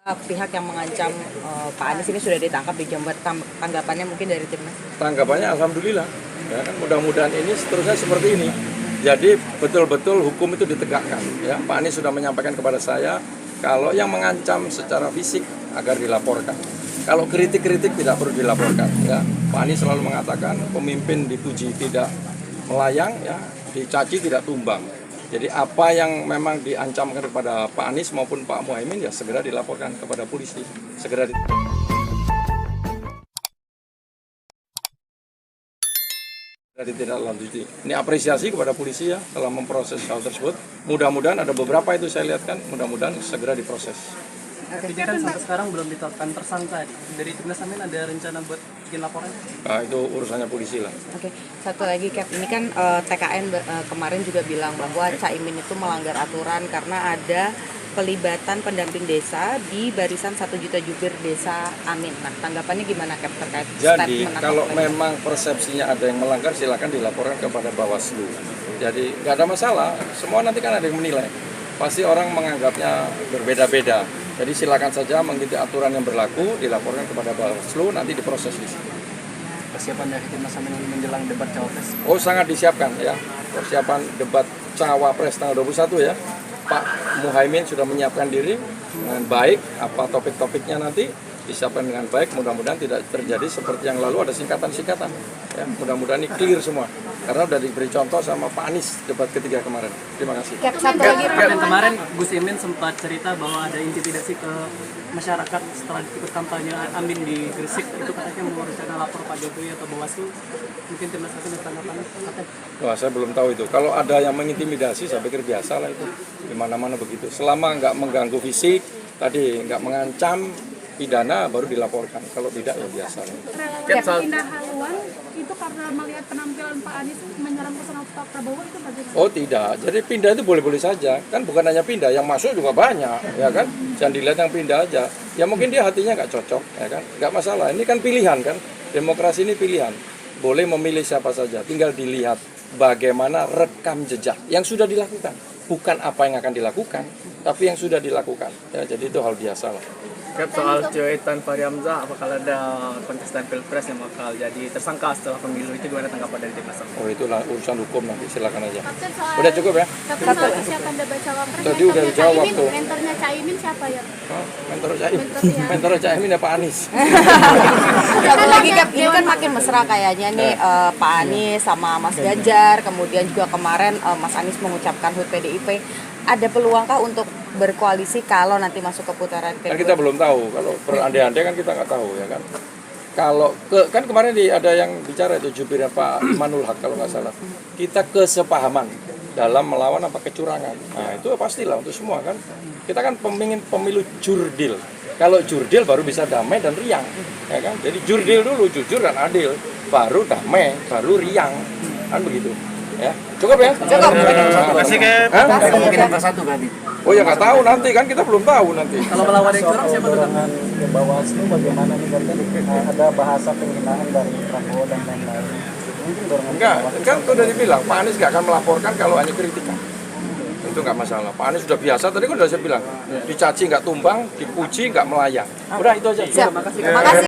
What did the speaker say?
Pihak yang mengancam Pak Anies ini sudah ditangkap di Jember, tanggapannya mungkin dari timnas? Tanggapannya alhamdulillah, ya kan mudah-mudahan ini seterusnya seperti ini. Jadi betul-betul hukum itu ditegakkan. Ya, Pak Anies sudah menyampaikan kepada saya kalau yang mengancam secara fisik agar dilaporkan. Kalau kritik-kritik tidak perlu dilaporkan. Ya, Pak Anies selalu mengatakan pemimpin dipuji tidak melayang, ya, dicaci tidak tumbang. Jadi apa yang memang diancamkan kepada Pak Anies maupun Pak Muhaimin ya segera dilaporkan kepada polisi. Segera ditindaklanjuti. Ini apresiasi kepada polisi ya telah memproses hal tersebut. Mudah-mudahan ada beberapa itu saya lihat kan, mudah-mudahan segera diproses. Tapi kan sampai sekarang belum ditetapkan tersangka. Dari Timnas Amin ada rencana buat bikin laporan? Nah, itu urusannya polisi lah. Oke, satu lagi Cap, ini kan TKN kemarin juga bilang bahwa Caimin itu melanggar aturan karena ada pelibatan pendamping desa di barisan 1 juta jubir desa Amin. Nah, tanggapannya gimana Cap terkait Jadi statement kalau atau memang persepsinya ada yang melanggar silakan dilaporkan kepada Bawaslu. Jadi nggak ada masalah, semua nanti kan ada yang menilai. Pasti orang menganggapnya berbeda-beda. Jadi silakan saja mengikuti aturan yang berlaku, dilaporkan kepada Bawaslu, nanti diproses di sini. Persiapan dari Timnas Amin menjelang debat cawapres? Oh, sangat disiapkan ya. Persiapan debat cawapres tanggal 21 ya. Pak Muhaimin sudah menyiapkan diri dengan baik, apa topik-topiknya nanti disiapkan dengan baik, mudah-mudahan tidak terjadi seperti yang lalu ada singkatan-singkatan. Ya, mudah-mudahan ini clear semua. Karena sudah diberi contoh sama Pak Anies debat ketiga kemarin. Terima kasih. Cap, satu lagi Kemarin Gus Imin sempat cerita bahwa ada intimidasi ke masyarakat setelah ikut kampanye Amin di Gresik. Itu katanya mau rencana lapor Pak Jokowi atau Bawaslu. Mungkin Timnas Amin ada tanggapan? Wah, saya belum tahu itu. Kalau ada yang mengintimidasi, saya pikir biasa lah itu. Di mana-mana begitu. Selama nggak mengganggu fisik, tadi nggak mengancam pidana, baru dilaporkan. Kalau tidak ya biasa. Relawan pindah haluan itu karena melihat penampilan Pak Anies menyerang personal Pak Prabowo itu bagaimana? Oh tidak, jadi pindah itu boleh-boleh saja. Kan bukan hanya pindah, yang masuk juga banyak, ya kan? Jangan dilihat yang pindah aja. Ya mungkin dia hatinya nggak cocok, ya kan? Nggak masalah. Ini kan pilihan kan? Demokrasi ini pilihan. Boleh memilih siapa saja. Tinggal dilihat bagaimana rekam jejak yang sudah dilakukan. Bukan apa yang akan dilakukan, tapi yang sudah dilakukan. Ya, jadi itu hal biasa lah. Cap, soal cuitan Fahri Hamzah, apakah ada kontestan pilpres yang bakal jadi tersangka setelah pemilu, itu gimana tanggapan dari Timnas Amin? Oh itulah urusan hukum nanti, silakan aja. Kapten, soal Udah cukup ya? Kapten, soal persiapan debat cawapres, Tadi udah dijawab Caimin, tuh. mentornya Caimin siapa ya? Oh, mentor Caimin ya Pak Anies. Satu lagi Cap, ini kan makin mesra kayaknya nih Pak Anies sama Mas Ganjar, kemudian juga kemarin Mas Anies mengucapkan HUT PDIP. Ada peluangkah untuk berkoalisi kalau nanti masuk ke putaran kedua? Kan kita belum tahu, kalau berandai-andai kan kita nggak tahu ya kan. Kalau kan kemarin ada yang bicara itu jubirnya Pak Manul Haq kalau nggak salah. Kita kesepahaman dalam melawan kecurangan. Nah itu pastilah untuk semua kan. Kita kan pemingin pemilu jurdil. Kalau jurdil baru bisa damai dan riang, ya kan. Jadi jurdil dulu jujur dan adil, baru damai, baru riang, kan begitu. Ya, cukup ya? Cukup. Masih kayak kemungkinan satu kan? Oh ya nggak tahu nanti kan kita belum tahu nanti. Kalau melawan yang curang siapa tuh? Ke Bawaslu bagaimana nih katanya ada bahasa penghinaan dari Prabowo dan lain-lain. Mungkin dorongan Enggak, kan sudah dibilang Pak Anies nggak akan melaporkan kalau hanya kritikan. Itu nggak masalah. Pak Anies sudah biasa. Tadi kan sudah saya bilang, dicaci nggak tumbang, dipuji nggak melayang. Udah itu aja. Siap. Makasih.